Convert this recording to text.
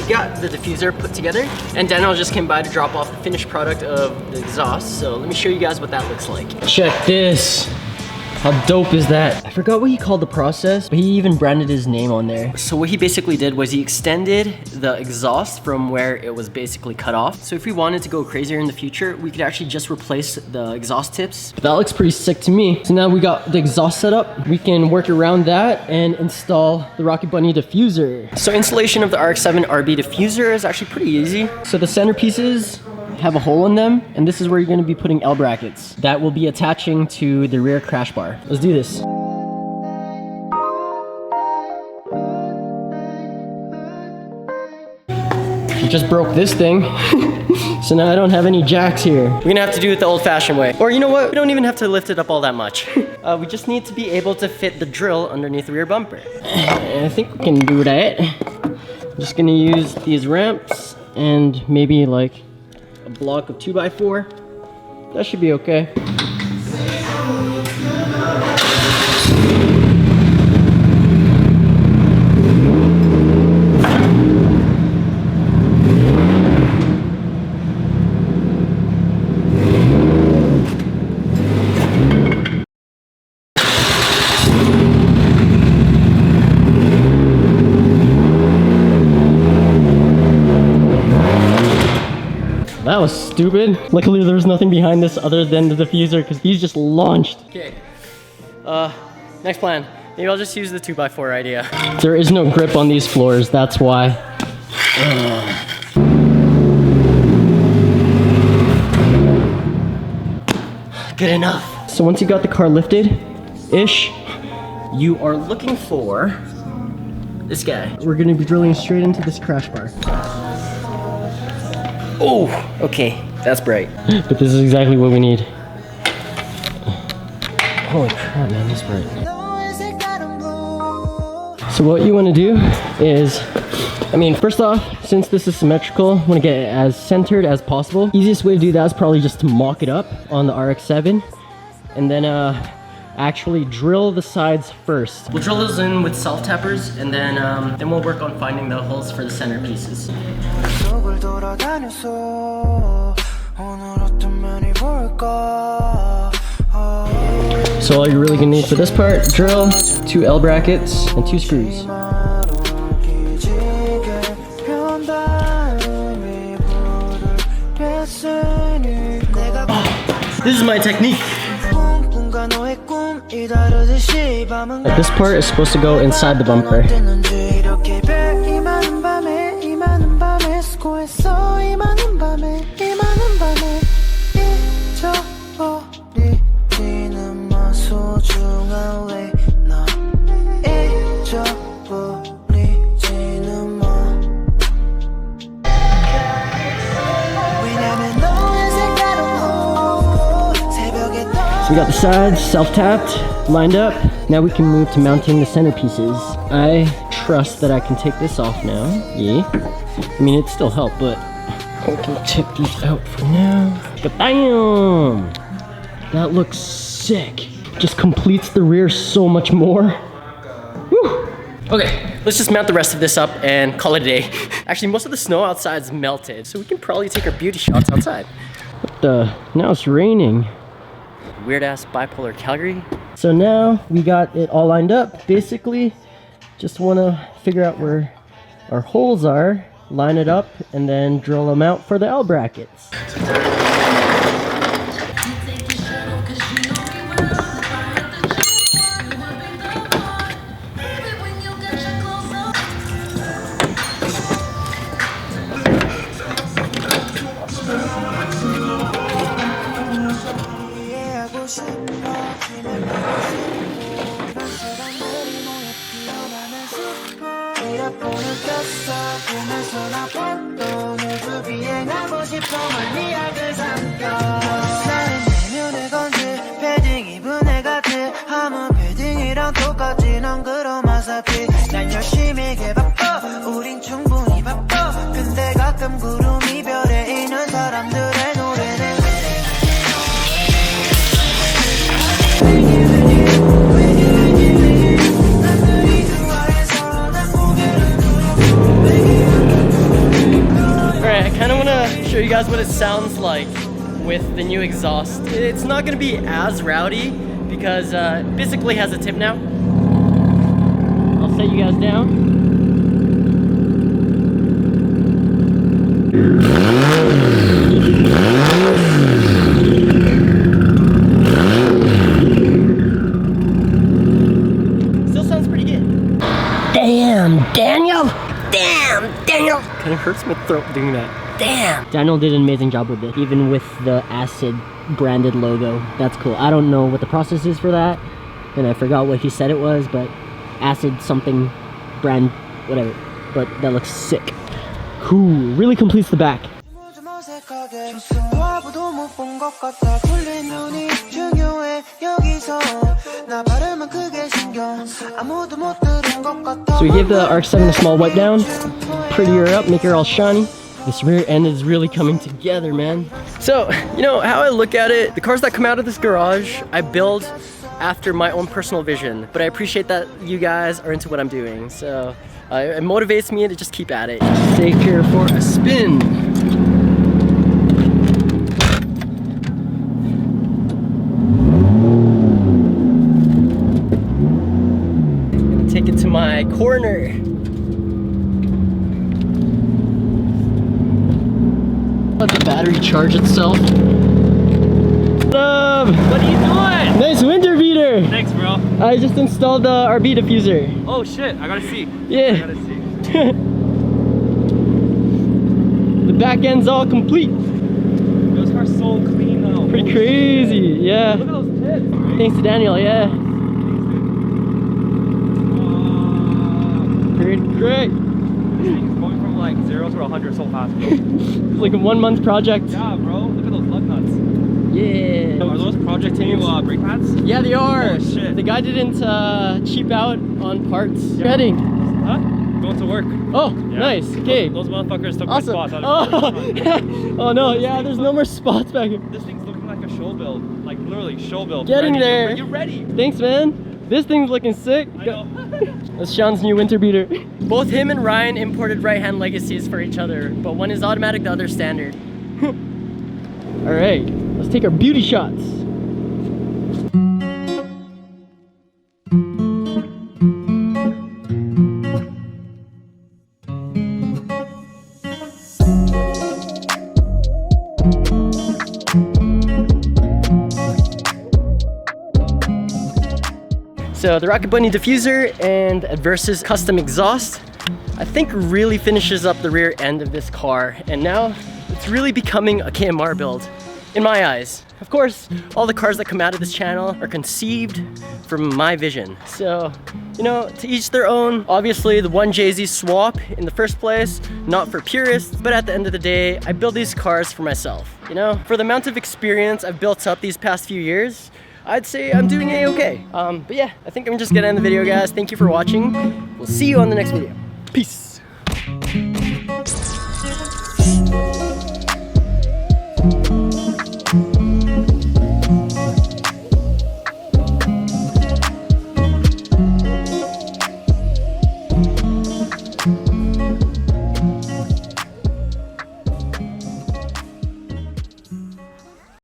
got the diffuser put together, and Daniel just came by to drop off the finished product of the exhaust. So let me show you guys what that looks like. Check this. How dope is that? I forgot what he called the process, but he even branded his name on there. So what he basically did was he extended the exhaust from where it was basically cut off. So if we wanted to go crazier in the future, we could actually just replace the exhaust tips. But that looks pretty sick to me. So now we got the exhaust set up. We can work around that and install the Rocket Bunny diffuser. So installation of the RX-7 RB diffuser is actually pretty easy. So the centerpieces have a hole in them, and this is where you're going to be putting L brackets that will be attaching to the rear crash bar. Let's do this. You just broke this thing. So now I don't have any jacks here. We're gonna have to do it the old-fashioned way. Or you know what? We don't even have to lift it up all that much. We just need to be able to fit the drill underneath the rear bumper. And I think we can do that. I'm just gonna use these ramps and maybe like a block of 2x4. That should be okay. That was stupid. Luckily there was nothing behind this other than the diffuser because he's just launched. Okay, next plan. Maybe I'll just use the 2x4 idea. There is no grip on these floors, that's why. Good enough. So once you got the car lifted-ish, you are looking for this guy. We're gonna be drilling straight into this crash bar. Oh, okay, that's bright. But this is exactly what we need. Holy crap, man, that's bright. So what you want to do is, first off, since this is symmetrical, I want to get it as centered as possible. Easiest way to do that is probably just to mock it up on the RX-7, and then actually drill the sides first. We'll drill those in with self-tappers, and then we'll work on finding the holes for the center pieces. So all you're really gonna need for this part, drill, 2 L brackets, and 2 screws. This is my technique. This part is supposed to go inside the bumper. So we got the sides self-tapped, lined up. Now we can move to mounting the centerpieces. I trust that I can take this off now. Yeah. It still helped, but I can take these out for now. But bam! That looks sick. Just completes the rear so much more. Woo! Okay, let's just mount the rest of this up and call it a day. Actually, most of the snow outside's melted, so we can probably take our beauty shots outside. What the? Now it's raining. Weird ass bipolar Calgary. So now we got it all lined up. Basically, just want to figure out where our holes are, line it up, and then drill them out for the L brackets. 난 열심히 개바빠 우린 충분히 바빠 근데 가끔 구름 이별에 있는 사람들의 노래는 남들이 좋아해서 난 고개를 들어 what it sounds like with the new exhaust. It's not gonna be as rowdy because it basically has a tip now. I'll set you guys down. Still sounds pretty good. Damn, Daniel! Damn, Daniel! Kind of hurts my throat doing that. Damn! Daniel did an amazing job with it, even with the Acid branded logo. That's cool. I don't know what the process is for that, and I forgot what he said it was, but Acid something brand, whatever. But that looks sick. Cool, really completes the back. So we gave the RX-7 a small wipe down, pretty her up, make her all shiny. This rear end is really coming together, man. So, you know, how I look at it, the cars that come out of this garage, I build after my own personal vision. But I appreciate that you guys are into what I'm doing. So it motivates me to just keep at it. Take her for a spin. Gonna take it to my corner. Let the battery charge itself. What up? What are you doing? Nice winter beater. Thanks, bro. I just installed the RB diffuser. Oh shit, I gotta see. Yeah. I gotta see. The back end's all complete. Those cars so clean though. Pretty crazy, yeah. Look at those tips. Thanks to Daniel, yeah. Pretty great. This thing is going from like 0 to 100 so fast, bro. It's like a 1 month project. Yeah, bro. Look at those lug nuts. Yeah. Are those Project new brake pads? Yeah, they are. Oh shit. The guy didn't cheap out on parts. Yeah. Ready? Huh? Going to work. Oh, Yeah. nice. Okay. Those motherfuckers took Awesome. my spots out of Oh. Oh no, yeah, there's no more spots back here. This thing's looking like a show build. Like literally show build. Getting Ready. there. You're ready. Thanks, man. This thing's looking sick. I know. That's Sean's new winter beater. Both him and Ryan imported right-hand legacies for each other, but one is automatic, the other standard. All right, let's take our beauty shots. So the Rocket Bunny diffuser and Versus custom exhaust, I think really finishes up the rear end of this car. And now it's really becoming a KMR build, in my eyes. Of course, all the cars that come out of this channel are conceived from my vision. So, you know, to each their own. Obviously, the 1Jz swap in the first place, not for purists, but at the end of the day, I build these cars for myself. You know, for the amount of experience I've built up these past few years, I'd say I'm doing A-okay. But yeah, I think I'm just gonna end the video, guys. Thank you for watching. We'll see you on the next video. Peace.